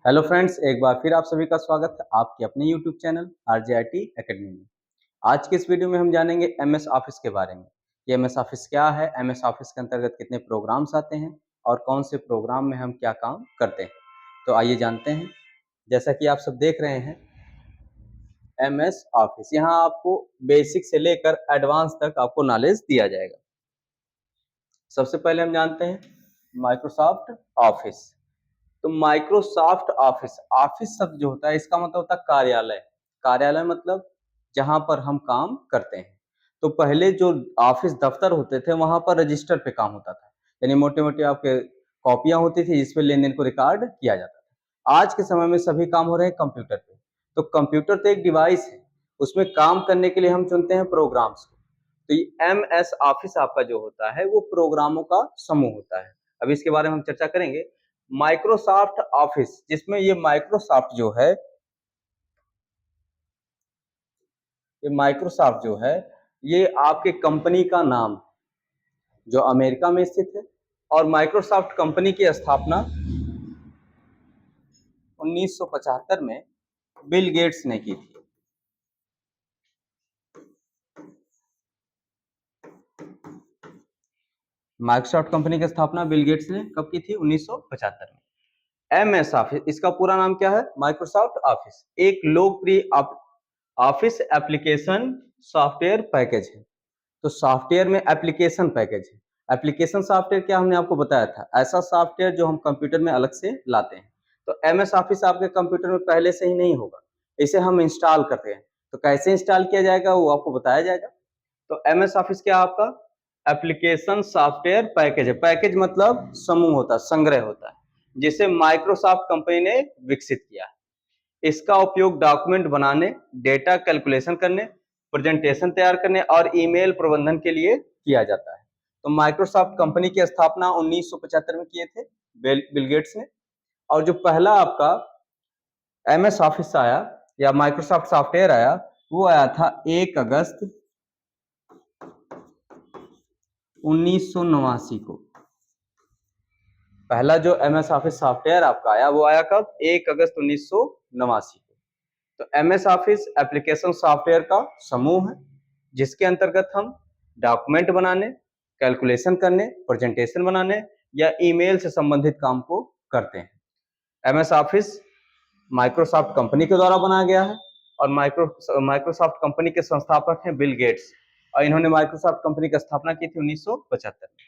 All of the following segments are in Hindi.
हेलो फ्रेंड्स, एक बार फिर आप सभी का स्वागत है आपके अपने यूट्यूब चैनल RJIT एकेडमी में। आज के इस वीडियो में हम जानेंगे MS ऑफिस के बारे में। ये MS ऑफिस क्या है, MS ऑफिस के अंतर्गत कितने प्रोग्राम्स आते हैं और कौन से प्रोग्राम में हम क्या काम करते हैं। तो आइए जानते हैं। जैसा कि आप सब देख रहे हैं, MS ऑफिस, यहाँ आपको बेसिक से लेकर एडवांस तक आपको नॉलेज दिया जाएगा। सबसे पहले हम जानते हैं माइक्रोसॉफ्ट ऑफिस। तो माइक्रोसॉफ्ट ऑफिस, ऑफिस शब्द जो होता है इसका मतलब होता है कार्यालय। कार्यालय मतलब जहां पर हम काम करते हैं। तो पहले जो ऑफिस दफ्तर होते थे वहां पर रजिस्टर पे काम होता था, यानी मोटे मोटे आपके कॉपियां होती थी जिसपे लेन देन को रिकॉर्ड किया जाता था। आज के समय में सभी काम हो रहे हैं कंप्यूटर पे। तो कंप्यूटर तो एक डिवाइस है, उसमें काम करने के लिए हम चुनते हैं प्रोग्राम्स को। तो ये MS ऑफिस आपका जो होता है वो प्रोग्रामों का समूह होता है। अभी इसके बारे में हम चर्चा करेंगे। माइक्रोसॉफ्ट ऑफिस, जिसमें ये माइक्रोसॉफ्ट जो है, ये आपके कंपनी का नाम जो अमेरिका में स्थित है। और माइक्रोसॉफ्ट कंपनी की स्थापना 1975 में बिल गेट्स ने की थी। माइक्रोसॉफ्ट कंपनी की स्थापना बिल गेट्स ने कब की थी? 1975 में। MS ऑफिस, इसका पूरा नाम क्या है? माइक्रोसॉफ्ट ऑफिस एक लोकप्रिय ऑफिस एप्लीकेशन सॉफ्टवेयर पैकेज है। तो सॉफ्टवेयर में एप्लीकेशन पैकेज है। एप्लीकेशन सॉफ्टवेयर क्या हमने आपको बताया था, ऐसा सॉफ्टवेयर जो हम कंप्यूटर में अलग से लाते हैं। तो MS ऑफिस आपके कंप्यूटर में पहले से ही नहीं होगा, इसे हम इंस्टॉल करते हैं। तो कैसे इंस्टॉल किया जाएगा वो आपको बताया जाएगा। तो MS ऑफिस क्या आपका एप्लीकेशन सॉफ्टवेयर पैकेज है। पैकेज मतलब समूह होता है, संग्रह होता है, जिसे माइक्रोसॉफ्ट कंपनी ने विकसित किया है। इसका उपयोग डॉक्यूमेंट बनाने, डेटा कैलकुलेशन करने, प्रेजेंटेशन तैयार करने और ईमेल प्रबंधन के लिए किया जाता है। तो माइक्रोसॉफ्ट कंपनी की स्थापना 1975 में किए थे बिल गेट्स ने। और जो पहला आपका MS ऑफिस आया या माइक्रोसॉफ्ट सॉफ्टवेयर आया वो आया था 1 अगस्त 1989 को। पहला जो MS ऑफिस सॉफ्टवेयर आपका आया वो आया कब? 1 अगस्त 1989 को। तो MS ऑफिस एप्लीकेशन सॉफ्टवेयर का समूह है, जिसके अंतर्गत हम डॉक्यूमेंट बनाने, कैलकुलेशन करने, प्रेजेंटेशन बनाने या ईमेल से संबंधित काम को करते हैं। MS ऑफिस माइक्रोसॉफ्ट कंपनी के द्वारा बनाया गया है और माइक्रोसॉफ्ट कंपनी के संस्थापक हैं बिल गेट्स, और इन्होंने माइक्रोसॉफ्ट कंपनी की स्थापना की थी 1975 में।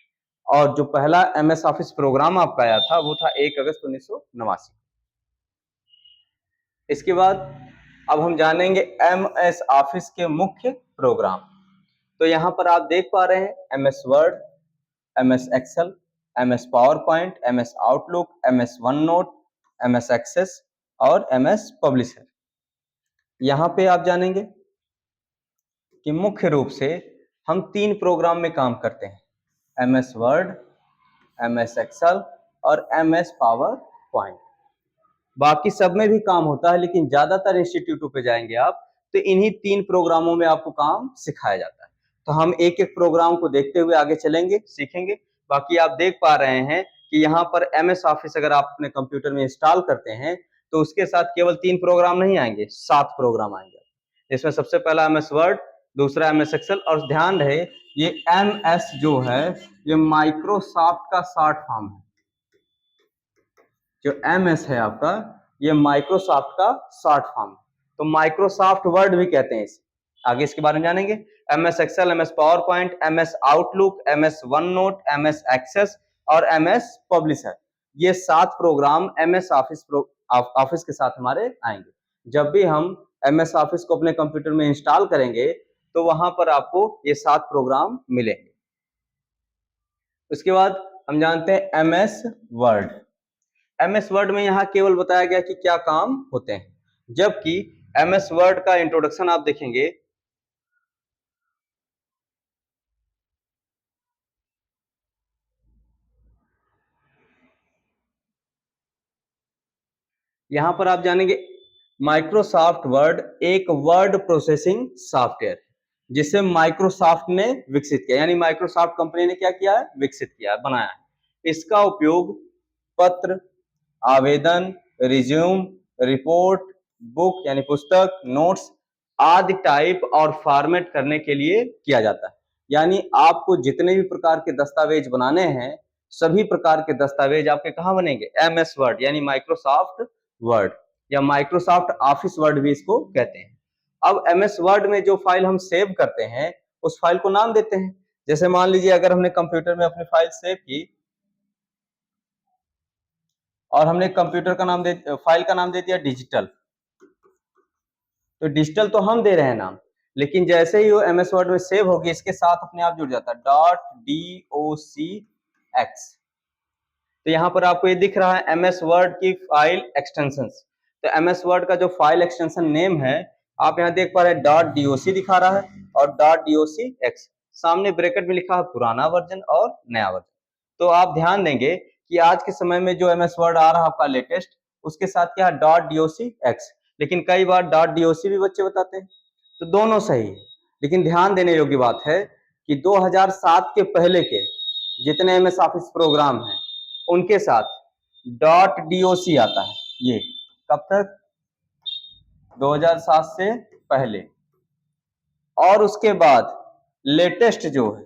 और जो पहला MS ऑफिस प्रोग्राम आपका आया था वो था 1 अगस्त 1989। इसके बाद अब हम जानेंगे MS ऑफिस के मुख्य प्रोग्राम। तो यहाँ पर आप देख पा रहे हैं MS Word, MS Excel, MS PowerPoint, MS Outlook, MS OneNote, MS Access और MS पब्लिशर। यहाँ पे आप जानेंगे कि मुख्य रूप से हम 3 प्रोग्राम में काम करते हैं, MS वर्ड, MS एक्सेल और MS पावर पॉइंट। बाकी सब में भी काम होता है, लेकिन ज्यादातर इंस्टीट्यूटों पे जाएंगे आप तो इन्हीं 3 प्रोग्रामों में आपको काम सिखाया जाता है। तो हम एक एक प्रोग्राम को देखते हुए आगे चलेंगे, सीखेंगे। बाकी आप देख पा रहे हैं कि यहाँ पर MS ऑफिस अगर आप अपने कंप्यूटर में इंस्टॉल करते हैं तो उसके साथ केवल 3 प्रोग्राम नहीं आएंगे, 7 प्रोग्राम आएंगे। इसमें सबसे पहला MS वर्ड, दूसरा MS एक्सेल, और ध्यान रहे ये MS जो है ये माइक्रोसॉफ्ट का शॉर्ट फॉर्म है। जो MS है आपका ये माइक्रोसॉफ्ट का शॉर्ट फॉर्म है। तो माइक्रोसॉफ्ट वर्ड भी कहते हैं इसे। आगे इसके बारे में जानेंगे। MS Excel, MS PowerPoint, MS Outlook, MS OneNote, MS Access और MS पब्लिशर, ये 7 प्रोग्राम MS ऑफिस के साथ हमारे आएंगे। जब भी हम MS ऑफिस को अपने कंप्यूटर में इंस्टॉल करेंगे तो वहां पर आपको ये 7 प्रोग्राम मिलेंगे। उसके बाद हम जानते हैं MS वर्ड। MS वर्ड में यहाँ केवल बताया गया कि क्या काम होते हैं, जबकि MS वर्ड का इंट्रोडक्शन आप देखेंगे यहाँ पर आप जानेंगे माइक्रोसॉफ्ट वर्ड एक वर्ड प्रोसेसिंग सॉफ्टवेयर जिसे माइक्रोसॉफ्ट ने विकसित किया, यानी माइक्रोसॉफ्ट कंपनी ने क्या किया है? विकसित किया है, बनाया है। इसका उपयोग पत्र, आवेदन, रिज्यूम, रिपोर्ट, बुक यानी पुस्तक, नोट्स आदि टाइप और फॉर्मेट करने के लिए किया जाता है। यानी आपको जितने भी प्रकार के दस्तावेज बनाने हैं, सभी प्रकार के दस्तावेज आपके कहाँ बनेंगे? MS वर्ड यानी माइक्रोसॉफ्ट वर्ड या माइक्रोसॉफ्ट ऑफिस वर्ड भी इसको कहते हैं। अब MS वर्ड में जो फाइल हम सेव करते हैं, उस फाइल को नाम देते हैं। जैसे मान लीजिए अगर हमने कंप्यूटर में अपनी फाइल सेव की और हमने कंप्यूटर का नाम फाइल का नाम दे दिया डिजिटल, तो डिजिटल तो हम दे रहे हैं नाम, लेकिन जैसे ही वो MS वर्ड में सेव होगी, इसके साथ अपने आप जुड़ जाता है .docx। तो यहाँ पर आपको ये दिख रहा है MS वर्ड की फाइल एक्सटेंशंस। तो MS वर्ड का जो फाइल एक्सटेंशन नेम है, आप यहाँ देख पा रहे हैं .doc दिखा रहा है और .docx, सामने ब्रैकेट में लिखा है पुराना वर्जन और नया वर्जन। तो आप ध्यान देंगे कि आज के समय में जो MS वर्ड आ रहा है आपका लेटेस्ट, उसके साथ क्या है .docx, लेकिन कई बार .doc भी बच्चे बताते हैं, तो दोनों सही है। लेकिन ध्यान देने योग्य बात है कि 2007 के पहले के जितने MS ऑफिस प्रोग्राम हैं, उनके साथ .doc आता है। ये कब तक? 2007 से पहले। और उसके बाद लेटेस्ट जो है,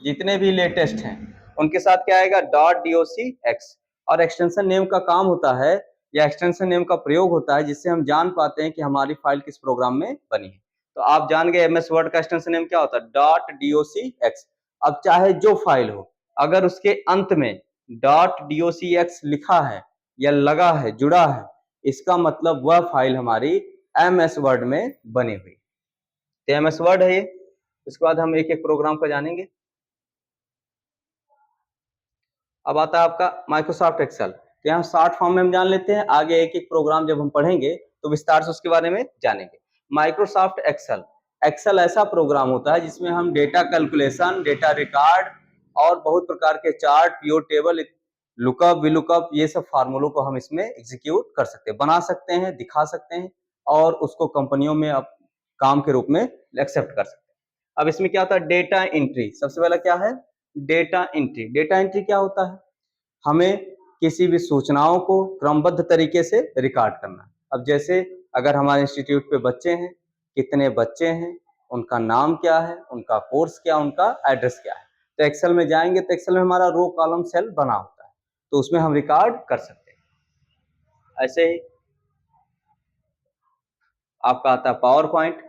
जितने भी लेटेस्ट हैं, उनके साथ क्या आएगा? .docx। और एक्सटेंशन नेम का काम होता है या एक्सटेंशन नेम का प्रयोग होता है जिससे हम जान पाते हैं कि हमारी फाइल किस प्रोग्राम में बनी है। तो आप जान गए MS वर्ड का एक्सटेंशन नेम क्या होता है? .docx। अब चाहे जो फाइल हो, अगर उसके अंत में .docx लिखा है या लगा है, जुड़ा है, इसका मतलब वह फाइल हमारी MS वर्ड में बनी हुई। तो MS वर्ड है ये। उसके बाद हम एक एक प्रोग्राम को जानेंगे। अब आता है आपका माइक्रोसॉफ्ट एक्सेल। तो यहाँ शॉर्ट फॉर्म में हम जान लेते हैं, आगे एक एक प्रोग्राम जब हम पढ़ेंगे तो विस्तार से उसके बारे में जानेंगे। माइक्रोसॉफ्ट एक्सेल, एक्सेल ऐसा प्रोग्राम होता है जिसमें हम डेटा कैलकुलेशन, डेटा रिकॉर्ड और बहुत प्रकार के चार्ट, पिवट टेबल, लुकअप, विलुकअप, ये सब फार्मूलों को हम इसमें एग्जीक्यूट कर सकते हैं, बना सकते हैं, दिखा सकते हैं और उसको कंपनियों में अब काम के रूप में एक्सेप्ट कर सकते हैं। अब इसमें क्या होता है? Data entry. सबसे पहला क्या है? Data entry. डेटा एंट्री क्या होता है? हमें किसी भी सूचनाओं को क्रमबद्ध तरीके से रिकॉर्ड करना। अब जैसे अगर हमारे इंस्टीट्यूट पे बच्चे हैं, कितने बच्चे हैं, उनका नाम क्या है, उनका कोर्स क्या, उनका एड्रेस क्या है, तो एक्सेल में जाएंगे तो एक्सेल में हमारा रो कॉलम सेल बना होता है, तो उसमें हम रिकॉर्ड कर सकते हैं। ऐसे ही आपका आता है पावर पॉइंट।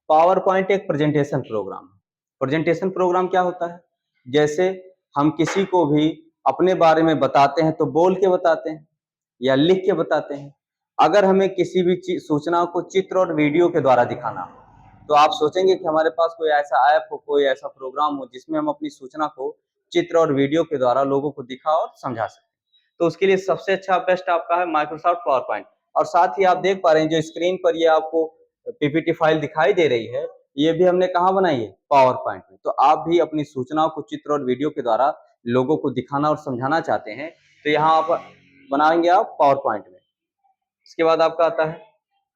पावर पॉइंट एक प्रेजेंटेशन प्रोग्राम है। प्रेजेंटेशन प्रोग्राम क्या होता है? जैसे हम किसी को भी अपने बारे में बताते हैं तो बोल के बताते हैं या लिख के बताते हैं। अगर हमें किसी भी सूचना को चित्र और वीडियो के द्वारा दिखाना हो, तो आप सोचेंगे कि हमारे पास कोई ऐसा ऐप हो, कोई ऐसा प्रोग्राम हो जिसमें हम अपनी सूचना को चित्र और वीडियो के द्वारा लोगों को दिखा और समझा सकें। तो उसके लिए सबसे अच्छा बेस्ट आपका है माइक्रोसॉफ्ट पावर पॉइंट। और साथ ही आप देख पा रहे हैं जो स्क्रीन पर ये आपको पीपीटी फाइल दिखाई दे रही है, ये भी हमने कहाँ बनाई है? पावर पॉइंट में। तो आप भी अपनी सूचनाओं को चित्र और वीडियो के द्वारा लोगों को दिखाना और समझाना चाहते हैं, तो यहाँ आप बनाएंगे आप पावर पॉइंट में। इसके बाद आपका आता है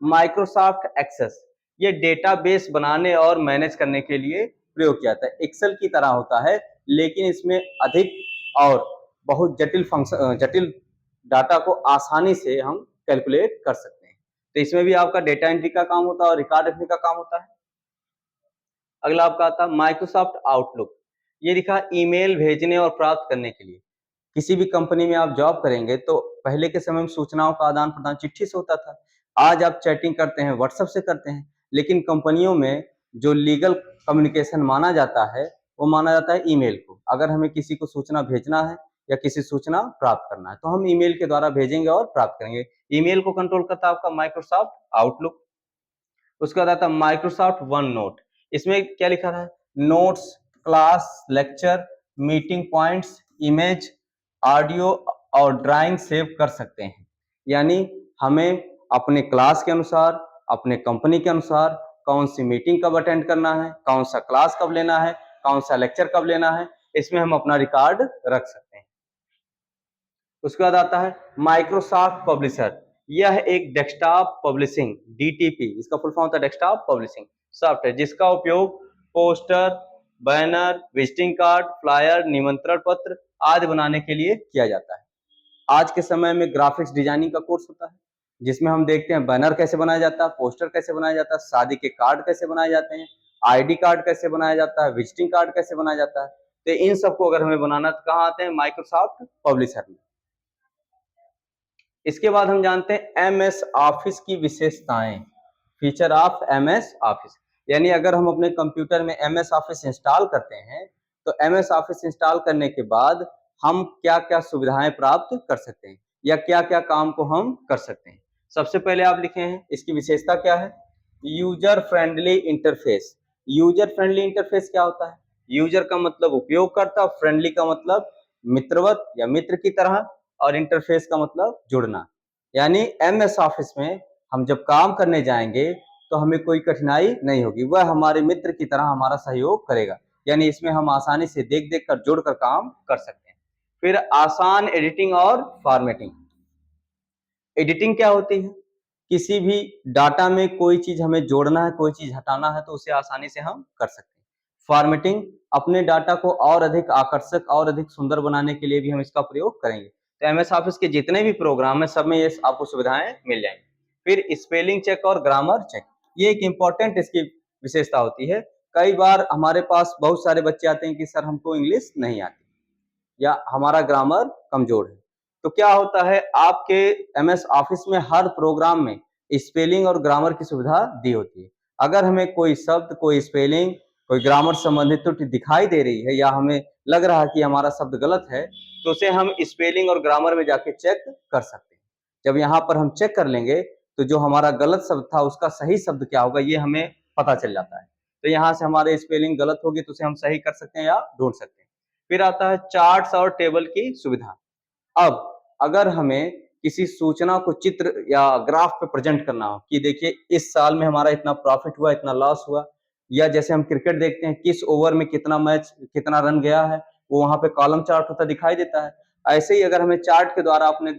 माइक्रोसॉफ्ट एक्सेस। ये डेटाबेस बनाने और मैनेज करने के लिए प्रयोग किया जाता है। एक्सेल की तरह होता है, लेकिन इसमें अधिक और बहुत जटिल डाटा को आसानी से हम कैलकुलेट कर सकते हैं। तो इसमें भी आपका डेटा एंट्री का काम होता है और रिकॉर्ड रखने का काम होता है। अगला आपका आता है माइक्रोसॉफ्ट आउटलुक। ये लिखा ईमेल भेजने और प्राप्त करने के लिए। किसी भी कंपनी में आप जॉब करेंगे तो पहले के समय में सूचनाओं का आदान प्रदान चिट्ठी से होता था। आज आप चैटिंग करते हैं, व्हाट्सएप से करते हैं, लेकिन कंपनियों में जो लीगल कम्युनिकेशन माना जाता है, वो माना जाता है ईमेल को। अगर हमें किसी को सूचना भेजना है या किसी सूचना प्राप्त करना है, तो हम ईमेल के द्वारा भेजेंगे और प्राप्त करेंगे। ईमेल को कंट्रोल करता है आपका माइक्रोसॉफ्ट आउटलुक। उसके बाद आता है माइक्रोसॉफ्ट वन नोट। इसमें क्या लिखा है? Notes, class, lecture, meeting points, image, audio और ड्राइंग सेव कर सकते हैं। यानी हमें अपने क्लास के अनुसार, अपने कंपनी के अनुसार कौन सी मीटिंग कब अटेंड करना है, कौन सा क्लास कब लेना है, कौन सा लेक्चर कब लेना है, इसमें हम अपना रिकॉर्ड रख सकते हैं। उसके बाद आता है माइक्रोसॉफ्ट पब्लिशर। यह एक डेस्कटॉप पब्लिशिंग DTP, इसका फुल फॉर्म होता है डेस्कटॉप पब्लिशिंग सॉफ्टवेयर, जिसका उपयोग poster, banner, visiting card, flyer, निमंत्रण पत्र आदि बनाने के लिए किया जाता है। आज के समय में ग्राफिक्स डिजाइनिंग का कोर्स होता है, जिसमें हम देखते हैं बैनर कैसे बनाया जाता है, पोस्टर कैसे बनाया जाता है, शादी के कार्ड कैसे बनाए जाते हैं, आईडी कार्ड कैसे बनाया जाता है, विजिटिंग कार्ड कैसे बनाया जाता है। तो इन सबको अगर हमें बनाना तो कहाँ आते हैं, माइक्रोसॉफ्ट पब्लिशर में। इसके बाद हम जानते हैं एमएस ऑफिस की विशेषताएं, फीचर ऑफ एमएस ऑफिस। यानी अगर हम अपने कंप्यूटर में एमएस ऑफिस इंस्टॉल करते हैं तो एमएस ऑफिस इंस्टॉल करने के बाद हम क्या क्या सुविधाएं प्राप्त कर सकते हैं या क्या क्या काम को हम कर सकते हैं। सबसे पहले आप लिखे हैं इसकी विशेषता क्या है, user friendly interface. User friendly interface क्या होता है, यूजर का मतलब उपयोगकर्ता, फ्रेंडली का मतलब मित्रवत या मित्र की तरह, और इंटरफेस का मतलब जुड़ना। यानी एमएस ऑफिस में हम जब काम करने जाएंगे तो हमें कोई कठिनाई नहीं होगी, वह हमारे मित्र की तरह हमारा सहयोग करेगा। यानी इसमें हम आसानी से देख देख कर जोड़ कर काम कर सकते हैं। फिर आसान एडिटिंग और फॉर्मेटिंग। एडिटिंग क्या होती है, किसी भी डाटा में कोई चीज हमें जोड़ना है, कोई चीज हटाना है तो उसे आसानी से हम कर सकते हैं। फॉर्मेटिंग, अपने डाटा को और अधिक आकर्षक और अधिक सुंदर बनाने के लिए भी हम इसका प्रयोग करेंगे। तो एमएस ऑफिस के जितने भी प्रोग्राम है सब में ये आपको सुविधाएं मिल जाएंगी। फिर स्पेलिंग चेक और ग्रामर चेक, ये एक इंपॉर्टेंट इसकी विशेषता होती है। कई बार हमारे पास बहुत सारे बच्चे आते हैं कि सर हमको इंग्लिश नहीं आती या हमारा ग्रामर कमजोर है, तो क्या होता है आपके एमएस ऑफिस में हर प्रोग्राम में स्पेलिंग और ग्रामर की सुविधा दी होती है। अगर हमें कोई शब्द, कोई स्पेलिंग, कोई ग्रामर संबंधित त्रुटि दिखाई दे रही है या हमें लग रहा है कि हमारा शब्द गलत है तो उसे हम स्पेलिंग और ग्रामर में जाके चेक कर सकते हैं। जब यहाँ पर हम चेक कर लेंगे तो जो हमारा गलत शब्द था उसका सही शब्द क्या होगा ये हमें पता चल जाता है। तो यहाँ से हमारे स्पेलिंग गलत होगी तो उसे हम सही कर सकते हैं या ढूंढ सकते हैं। फिर आता है चार्ट्स और टेबल की सुविधा। अब अगर हमें किसी सूचना को चित्र या ग्राफ पे प्रेजेंट करना हो कि देखिए इस साल में हमारा इतना प्रॉफिट हुआ, इतना लॉस हुआ, या जैसे हम क्रिकेट देखते हैं किस ओवर में कितना मैच, कितना रन गया है, वो वहां पे कॉलम चार्ट होता दिखाई देता है। ऐसे ही अगर हमें चार्ट के द्वारा अपने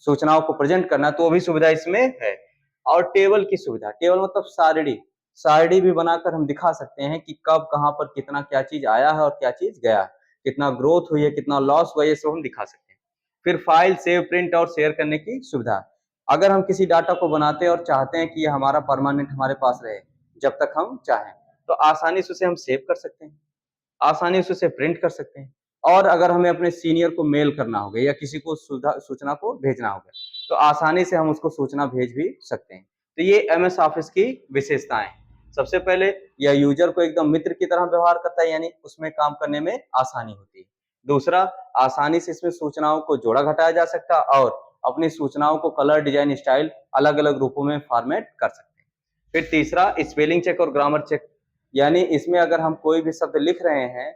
सूचनाओं को प्रेजेंट करना है तो वो भी सुविधा इसमें है। और टेबल की सुविधा, टेबल मतलब सारणी, सारणी भी बनाकर हम दिखा सकते हैं कि कब कहाँ पर कितना क्या चीज आया है और क्या चीज गया है, कितना ग्रोथ हुई है, कितना लॉस हुआ है, ये सब हम दिखा सकते हैं। फिर फाइल सेव, प्रिंट और शेयर करने की सुविधा। अगर हम किसी डाटा को बनाते हैं और चाहते हैं कि ये हमारा परमानेंट हमारे पास रहे जब तक हम चाहें, तो आसानी से उसे हम सेव कर सकते हैं, आसानी से उसे प्रिंट कर सकते हैं। और अगर हमें अपने सीनियर को मेल करना होगा या किसी को सूचना को भेजना होगा तो आसानी से हम उसको सूचना भेज भी सकते हैं। तो ये एमएस ऑफिस की विशेषताएं। सबसे पहले यह यूजर को एकदम मित्र की तरह व्यवहार करता है, यानी उसमें काम करने में आसानी होती है। दूसरा, आसानी से इसमें सूचनाओं को जोड़ा घटाया जा सकता है और अपनी सूचनाओं को कलर, डिजाइन, स्टाइल अलग अलग रूपों में फॉर्मेट कर सकते हैं। फिर तीसरा, स्पेलिंग चेक और ग्रामर चेक, यानी इसमें अगर हम कोई भी शब्द लिख रहे हैं,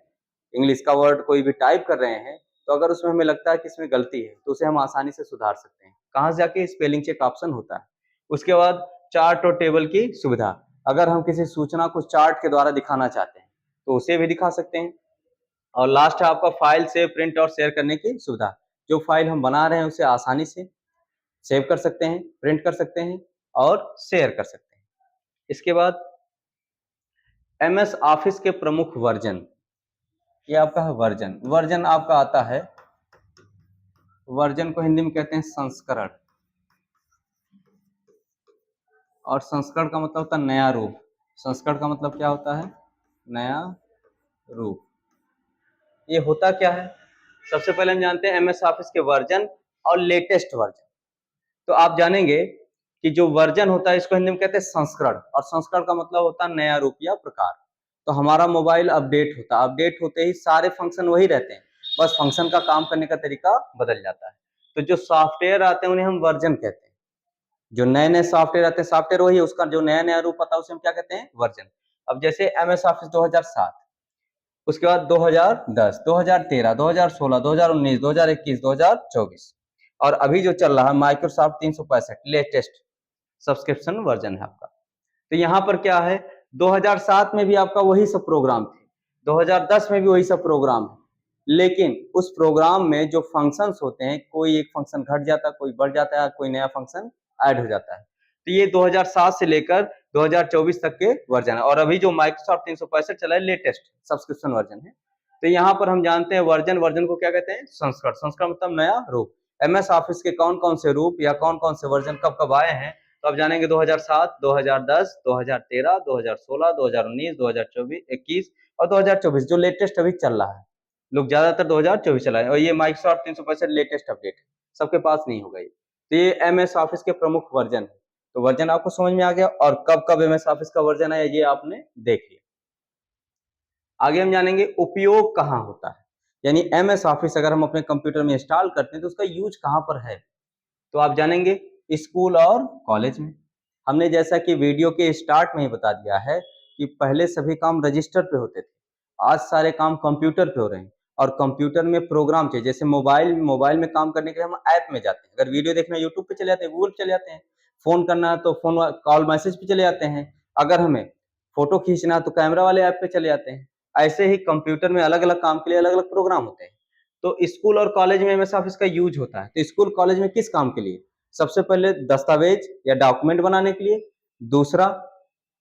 इंग्लिश का वर्ड कोई भी टाइप कर रहे हैं, तो अगर उसमें हमें लगता है कि इसमें गलती है तो उसे हम आसानी से सुधार सकते हैं। कहाँ से जाके, स्पेलिंग चेक ऑप्शन होता है। उसके बाद चार्ट और टेबल की सुविधा, अगर हम किसी सूचना को चार्ट के द्वारा दिखाना चाहते हैं तो उसे भी दिखा सकते हैं। और लास्ट है आपका फाइल सेव, प्रिंट और शेयर करने की सुविधा। जो फाइल हम बना रहे हैं उसे आसानी से सेव कर सकते हैं, प्रिंट कर सकते हैं और शेयर कर सकते हैं। इसके बाद एमएस ऑफिस के प्रमुख वर्जन, ये आपका है वर्जन। वर्जन आपका आता है, वर्जन को हिंदी में कहते हैं संस्करण, और संस्करण का मतलब होता है नया रूप। संस्करण का मतलब क्या होता है, नया रूप। ये होता क्या है, सबसे पहले हम जानते हैं एमएस ऑफिस के वर्जन और लेटेस्ट वर्जन। तो आप जानेंगे कि जो वर्जन होता है इसको हिंदी में कहते हैं संस्करण, और संस्करण का मतलब होता है नया रूप या प्रकार। तो हमारा मोबाइल अपडेट होता है, अपडेट होते ही सारे फंक्शन वही रहते हैं, बस फंक्शन का काम करने का तरीका बदल जाता है। तो जो सॉफ्टवेयर आते हैं उन्हें हम वर्जन कहते हैं। जो नए नए सॉफ्टवेयर आते हैं, सॉफ्टवेयर वही है, उसका जो नया नया रूप आता है उसे हम क्या कहते हैं, वर्जन। अब जैसे एमएस ऑफिस 2007, उसके बाद 2010, 2013, 2016, 2019, 2021, 2024, और अभी जो चल रहा है माइक्रोसॉफ्ट 365 लेटेस्ट सब्सक्रिप्शन वर्जन है आपका। तो यहाँ पर क्या है, 2007 में भी आपका वही सब प्रोग्राम थे, 2010 में भी वही सब प्रोग्राम है, लेकिन उस प्रोग्राम में जो फंक्शंस होते हैं, कोई एक फंक्शन घट जाता है, कोई बढ़ जाता है, कोई नया फंक्शन ऐड हो जाता है। तो ये 2007 से लेकर 2024 तक के वर्जन है, और अभी जो माइक्रोसॉफ्ट 365 चला है लेटेस्ट सब्सक्रिप्शन वर्जन है। तो यहाँ पर हम जानते हैं वर्जन, वर्जन को क्या कहते हैं, संस्करण। संस्करण मतलब नया रूप। MS ऑफिस के कौन कौन से रूप या कौन कौन से वर्जन कब कब आए हैं, तो आप जानेंगे 2007, 2010, 2013, 2016, 2019, 2024, 21 और 2024 जो लेटेस्ट अभी चल रहा है। लोग ज्यादातर 2024 चला है और ये माइक्रोसॉफ्ट 365 लेटेस्ट अपडेट है, सबके पास नहीं होगा ये। तो ये MS ऑफिस के प्रमुख वर्जन है। तो वर्जन आपको समझ में आ गया और कब कब MS ऑफिस का वर्जन है ये आपने देख लिया। आगे हम जानेंगे उपयोग कहाँ होता है, यानी MS ऑफिस अगर हम अपने कंप्यूटर में इंस्टॉल करते हैं तो उसका यूज कहाँ पर है, तो आप जानेंगे स्कूल और कॉलेज में। हमने जैसा कि वीडियो के स्टार्ट में ही बता दिया है कि पहले सभी काम रजिस्टर पे होते थे, आज सारे काम कंप्यूटर पे हो रहे हैं और कंप्यूटर में प्रोग्राम चाहिए। जैसे मोबाइल में काम करने के लिए हम ऐप में जाते हैं, अगर वीडियो देखना है यूट्यूब पे चले जाते हैं, गूगल पे चले जाते हैं, फोन करना है तो फोन कॉल मैसेज पे चले जाते हैं, अगर हमें फोटो खींचना है तो कैमरा वाले ऐप पे चले जाते हैं। ऐसे ही कंप्यूटर में अलग अलग काम के लिए अलग अलग प्रोग्राम होते हैं। तो स्कूल और कॉलेज में MS ऑफिस का यूज होता है। तो स्कूल कॉलेज में किस काम के लिए, सबसे पहले दस्तावेज या डॉक्यूमेंट बनाने के लिए, दूसरा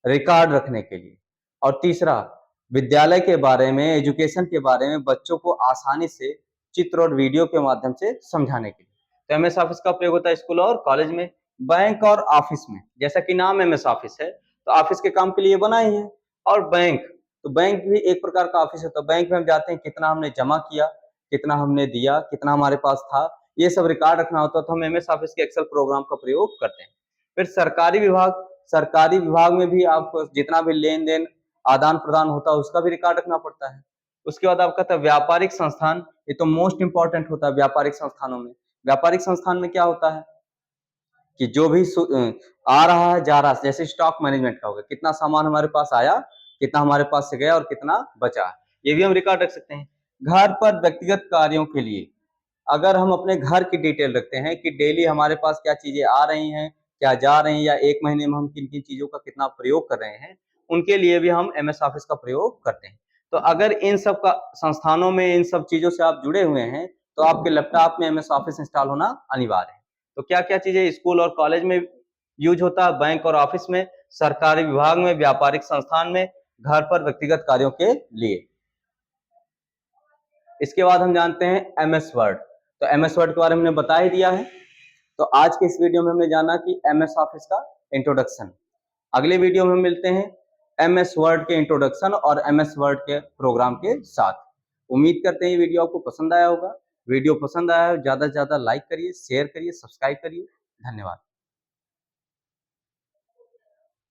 रिकॉर्ड रखने के लिए और तीसरा विद्यालय के बारे में, एजुकेशन के बारे में बच्चों को आसानी से चित्र और वीडियो के माध्यम से समझाने के लिए। तो MS ऑफिस का प्रयोग होता है स्कूल और कॉलेज में। बैंक और ऑफिस में, जैसा कि नाम MS ऑफिस है तो ऑफिस के काम के लिए बना ही है। और बैंक, तो बैंक भी एक प्रकार का ऑफिस होता है। बैंक में हम जाते हैं, कितना हमने जमा किया, कितना हमने दिया, कितना हमारे पास था, ये सब रिकॉर्ड रखना होता है, तो हम MS ऑफिस के एक्सेल प्रोग्राम का प्रयोग करते हैं। फिर सरकारी विभाग में भी आपको जितना भी लेन देन आदान प्रदान होता है उसका भी रिकॉर्ड रखना पड़ता है। उसके बाद आपका था व्यापारिक संस्थान, ये तो मोस्ट इंपॉर्टेंट होता है व्यापारिक संस्थानों में। व्यापारिक संस्थान में क्या होता है कि जो भी आ रहा है जा रहा है, जैसे स्टॉक मैनेजमेंट का होगा, कितना सामान हमारे पास आया, कितना हमारे पास से गया और कितना बचा, ये भी हम रिकॉर्ड रख सकते हैं। घर पर व्यक्तिगत कार्यों के लिए, अगर हम अपने घर की डिटेल रखते हैं कि डेली हमारे पास क्या चीजें आ रही हैं, क्या जा रही हैं, या एक महीने में हम किन किन चीजों का कितना प्रयोग कर रहे हैं, उनके लिए भी हम MS ऑफिस का प्रयोग करते हैं। तो अगर इन सब का संस्थानों में इन सब चीजों से आप जुड़े हुए हैं तो आपके लैपटॉप में MS ऑफिस इंस्टॉल होना अनिवार्य है। तो क्या क्या चीजें स्कूल और कॉलेज में यूज होता है, बैंक और ऑफिस में, सरकारी विभाग में, व्यापारिक संस्थान में, घर पर व्यक्तिगत कार्यों के लिए। इसके बाद हम जानते हैं MS वर्ड। तो MS वर्ड के बारे में हमने बता ही दिया है। तो आज के इस वीडियो में हमने जाना कि MS ऑफिस का इंट्रोडक्शन। अगले वीडियो में मिलते हैं MS वर्ड के इंट्रोडक्शन और MS वर्ड के प्रोग्राम के साथ। उम्मीद करते हैं ये वीडियो आपको पसंद आया होगा। वीडियो पसंद आया है ज्यादा से ज्यादा लाइक करिए, शेयर करिए, सब्सक्राइब करिए। धन्यवाद।